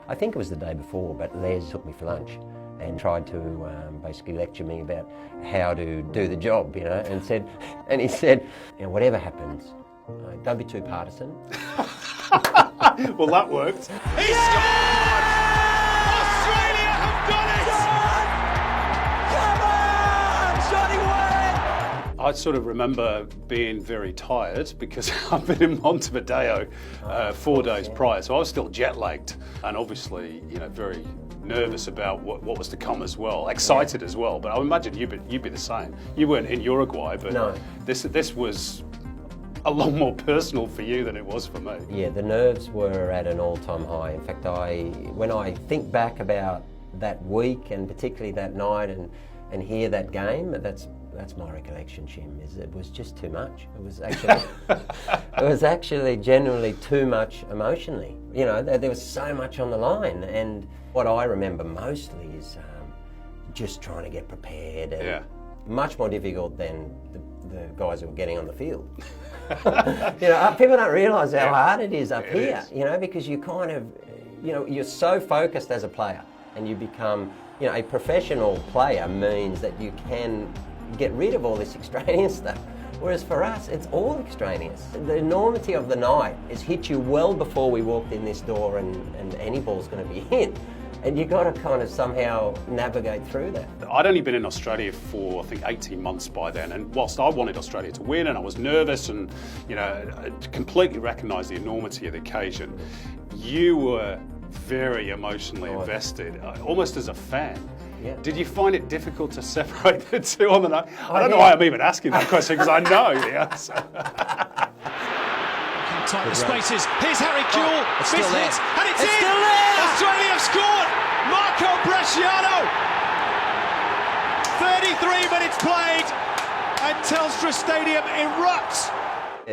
I think it was the day before, but Les took me for lunch and tried to basically lecture me about how to do the job, you know, and he said, you know, whatever happens, don't be too partisan. Well, that worked. He scored! Australia have done it! Come on! Johnny Wayne! I sort of remember being very tired because I've been in Montevideo 4 days prior, so I was still jet lagged and obviously, you know, very nervous about what was to come as well, excited as well. But I imagine you'd be the same. You weren't in Uruguay, but no. This was a lot more personal for you than it was for me. Yeah, the nerves were at an all-time high. In fact, when I think back about that week and particularly that night and hear that game, that's my recollection, Jim. It was just too much. It was actually genuinely too much emotionally. You know, there was so much on the line, and what I remember mostly is just trying to get prepared. And much more difficult than the guys who were getting on the field. You know, people don't realise how hard it is up here. You know, because you kind of, you know, you're so focused as a player, and you become, you know, a professional player means that you can get rid of all this extraneous stuff. Whereas for us, it's all extraneous. The enormity of the night has hit you well before we walked in this door, and any ball's going to be hit. And you've got to kind of somehow navigate through that. I'd only been in Australia for, I think, 18 months by then, and whilst I wanted Australia to win and I was nervous and, you know, I completely recognised the enormity of the occasion, you were very emotionally invested, almost as a fan. Yeah. Did you find it difficult to separate the two on the night? I don't know why I'm even asking that question, because I know the answer. Tight the spaces. Here's Harry Kewell. It's Miss still there. hits, and it's in! Still there! Australia have scored! Marco Bresciano! 33 minutes played, and Telstra Stadium erupts.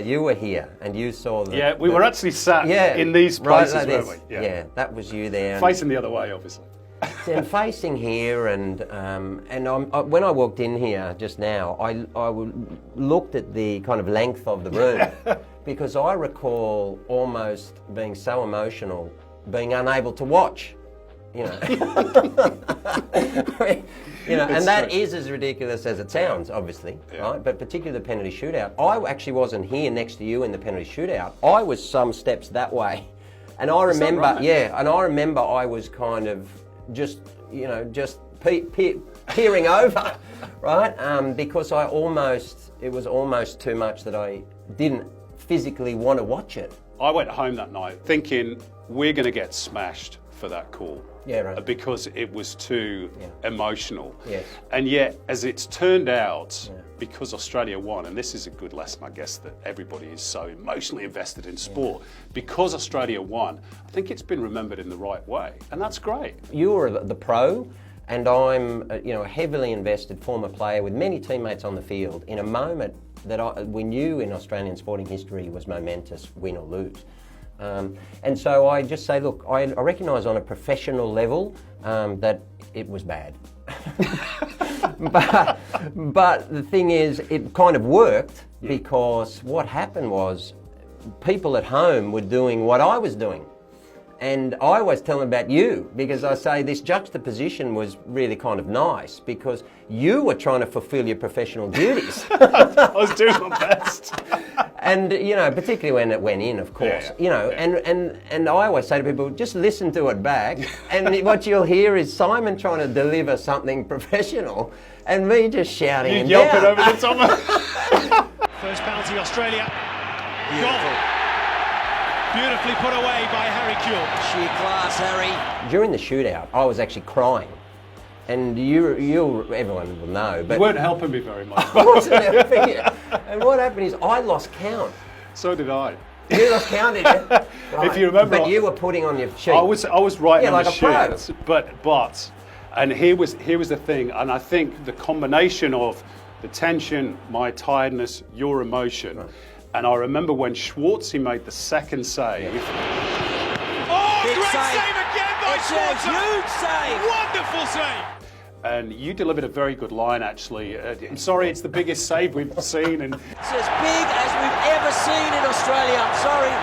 You were here, and you saw the... Yeah, we were actually sat in these places, right like weren't we? Yeah, that was you there. Facing the other way, obviously. And facing here, and when I walked in here just now, I looked at the kind of length of the room because I recall almost being so emotional, being unable to watch. You know, you know, and that is as ridiculous as it sounds, obviously, right? But particularly the penalty shootout. I actually wasn't here next to you in the penalty shootout. I was some steps that way, and I remember, and I remember I was kind of just, you know, just peering over, right? Because it was almost too much that I didn't physically want to watch it. I went home that night thinking we're going to get smashed for that call. Yeah, right. Because it was too emotional. Yes. And yet, as it's turned out, because Australia won, and this is a good lesson, I guess, that everybody is so emotionally invested in sport, because Australia won, I think it's been remembered in the right way, and that's great. You're the pro, and I'm, you know, a heavily invested former player with many teammates on the field in a moment that we knew in Australian sporting history was momentous, win or lose. And so I just say, look, I recognise on a professional level that it was bad. but the thing is, it kind of worked because what happened was people at home were doing what I was doing. And I always tell them about you because I say this juxtaposition was really kind of nice because you were trying to fulfil your professional duties. I was doing my best. And, you know, particularly when it went in, of course, you know, and I always say to people, just listen to it back. And what you'll hear is Simon trying to deliver something professional and me just shouting and yelping down. over the top. First penalty, Australia. Goal. Beautifully put away by Harry Kewell. Sheer class, Harry. During the shootout, I was actually crying. And everyone will know. But You weren't helping me very much. I wasn't helping you. And what happened is I lost count. So did I. You lost count, did you? Right. If you remember, but you were putting on your sheet. I was writing on like the a sheet, but, and here was the thing, and I think the combination of the tension, my tiredness, your emotion, and I remember when Schwartzy made the second save. Oh, Big great save. save again by It's a Schwarzer. huge save. Wonderful save. And you delivered a very good line, actually. I'm sorry, it's the biggest save we've seen. And It's as big as we've ever seen in Australia. I'm sorry.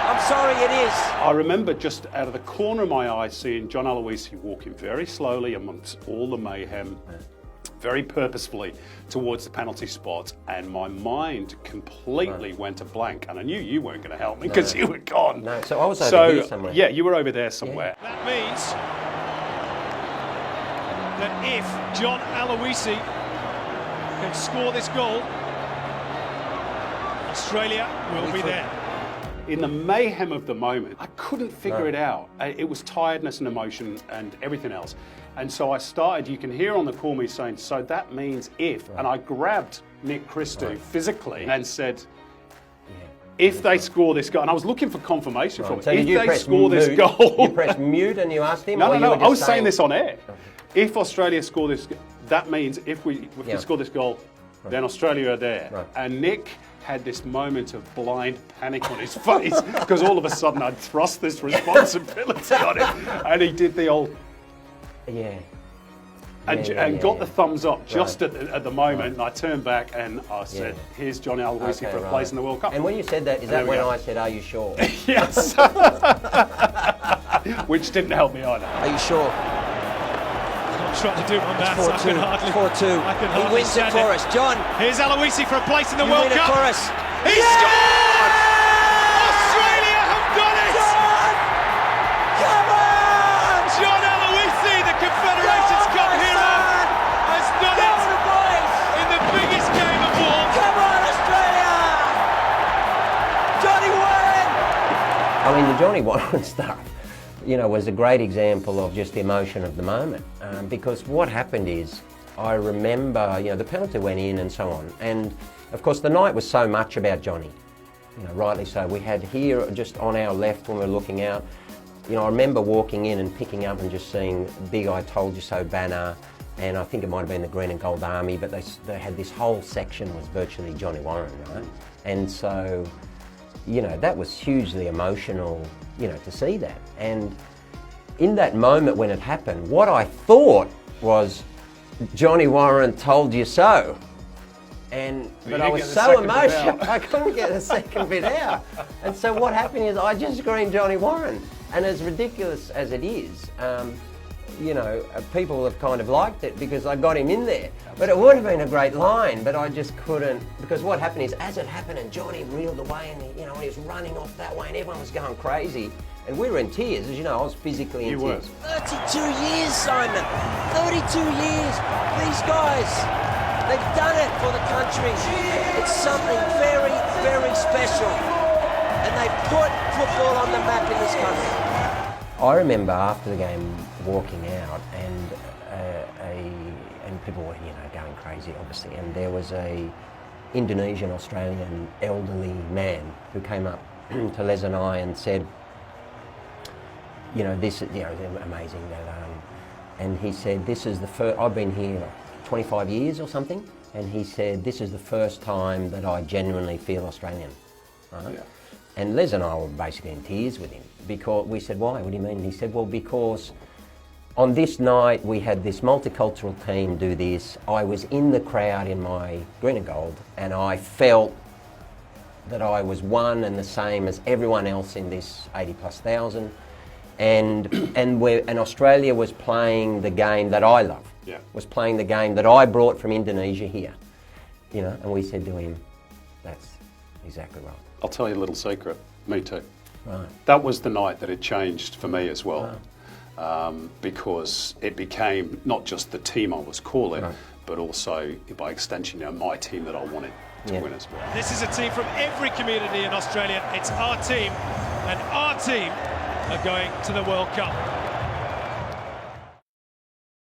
I'm sorry, it is. I remember just out of the corner of my eye seeing John Aloisi walking very slowly amongst all the mayhem, very purposefully towards the penalty spot, and my mind completely went a blank, and I knew you weren't going to help me because you were gone. No, so I was over here somewhere. Yeah, you were over there somewhere. That means that if John Aloisi can score this goal, Australia will be there. In the mayhem of the moment, I couldn't figure it out. It was tiredness and emotion and everything else. And so I started, you can hear on the call me saying, so that means if, and I grabbed Nick Christou physically and said, if they score this goal, and I was looking for confirmation from it. So if did they score this goal. You pressed mute and you asked him? No, or no, you no, I was saying this on air. If Australia score this, that means if we score this goal, then Australia are there. Right. And Nick had this moment of blind panic on his face because all of a sudden I'd thrust this responsibility on him, and he did the old and got the thumbs up just at the moment, and I turned back and I said, here's Johnny Aloisi for a place in the World Cup. And when you said that, is that when I said, are you sure? Yes. Which didn't help me either. Are you sure? I'm trying to do my maths. I can hardly. 4-2. I can He hardly wins it stand for us. John, Here's Aloisi for a place in the you World win it Cup. for us. He scored! Australia have done it! Come on! John Aloisi, the Confederations Cup hero, has done it in the biggest game of all. Come on, Australia! Johnny Warren! I mean, the Johnny Warren stuff, was a great example of just the emotion of the moment. Because what happened is, I remember, the penalty went in and so on. And of course, the night was so much about Johnny, rightly so. We had here, just on our left when we were looking out, I remember walking in and picking up and just seeing big I told you so banner, and I think it might have been the Green and Gold Army, but they had this whole section was virtually Johnny Warren, right? And so, that was hugely emotional, to see that. And in that moment when it happened, what I thought was, Johnny Warren told you so. But I was so emotional, I couldn't get the second bit out. And so what happened is I just screamed Johnny Warren. And as ridiculous as it is, people have kind of liked it because I got him in there. But it would have been a great line, but I just couldn't, because what happened is, as it happened and Johnny reeled away and he was running off that way and everyone was going crazy. And we were in tears, as you know, I was physically in tears. 32 years, Simon. 32 years. These guys, they've done it for the country. It's something very, very special. And they put football on the map in this country. I remember after the game walking out and people were, going crazy, obviously. And there was a Indonesian, Australian elderly man who came up to Les and I and said, this is, amazing that, and he said, this is the first, I've been here 25 years or something, and he said, this is the first time that I genuinely feel Australian, right? Yeah. And Les and I were basically in tears with him, because we said, why, what do you mean? And he said, well, because on this night we had this multicultural team do this, I was in the crowd in my green and gold, and I felt that I was one and the same as everyone else in this 80,000+. And Australia was playing the game that I love. Yeah. Was playing the game that I brought from Indonesia here. And we said to him, that's exactly right. I'll tell you a little secret. Me too. Right. That was the night that it changed for me as well. Right. Because it became not just the team I was calling, but also, by extension, my team that I wanted to win as well. This is a team from every community in Australia. It's our team, and our team are going to the World Cup.